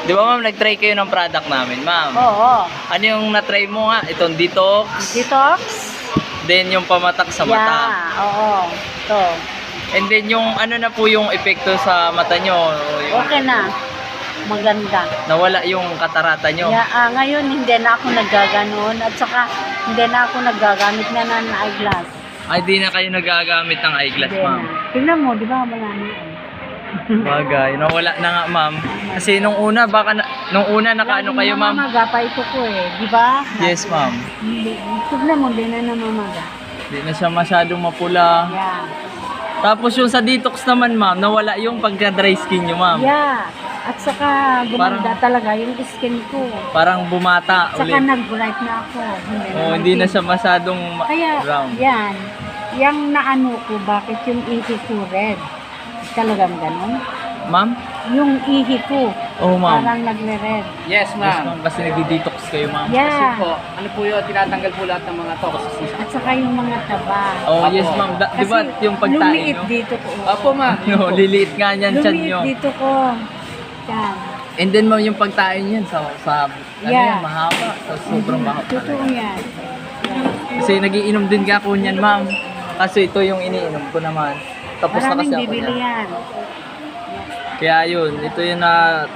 Di ba ma'am, nag-try kayo ng product namin, ma'am? Oo. Ano yung na-try mo nga? Itong detox, Detox? then yung pamatak sa mata. Yeah, oo. Ito. And then yung ano na po yung epekto sa mata nyo? Yung Okay na. Maganda. nawala yung katarata nyo. Yeah, ngayon hindi na ako naggaganon at saka hindi na ako naggagamit na ng eyeglass. Ay, di na kayo nagagamit ng eyeglass, Hindi ma'am. na. Tingnan mo, di ba wala na yan? Bagay, nawala na nga, ma'am. Kasi nung una, nung una nakaano kayo, ma'am? Namamaga pa ito ko eh, di ba? Yes, ma'am. Hindi. Tignan mo, hindi na namamaga. Di na siya masyadong mapula. Yeah. Tapos yung sa detox naman, ma'am, nawala yung pagka-dry skin nyo, ma'am. Yeah. At saka gumanda talaga yung skin ko. Parang bumata At saka ulit. nag-bright na ako. Oh, hindi na siya masyadong Kaya, brown. yan. Yang naano ko, bakit yung ihi ko red? Talagang ganun. Ma'am? Yung ihi ko, Oh, ma'am. parang nagle-red. Yes, Yes, ma'am. ma'am. Kasi nagdi-detox kayo, ma'am. Kasi Yeah. po, ano po yun, tinatanggal po lahat ng mga toxins. At saka yung mga taba. Oh, Apo. yes, ma'am. Di ba yung pagtain lumiit nyo? dito ko. Opo, ma'am. No, liliit nga yan, chan Lumiit nyo. dito ko. Yan. And then, ma'am, yung pagtain yan sa ano Yeah. yan, mahaba. So, sobrang mahaba. Totoo yan. Kasi nagiinom din ka ako niyan, ma'am. Kasi ito yung iniinom ko naman. Tapos na Maraming kasi ako bibili niyan. yan. Kaya yun, ito yung na,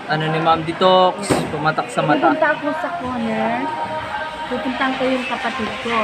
ano ni ma'am, detox, pumatak sa mata. Pupunta ako sa corner. Pupuntahan ko yung kapatid ko.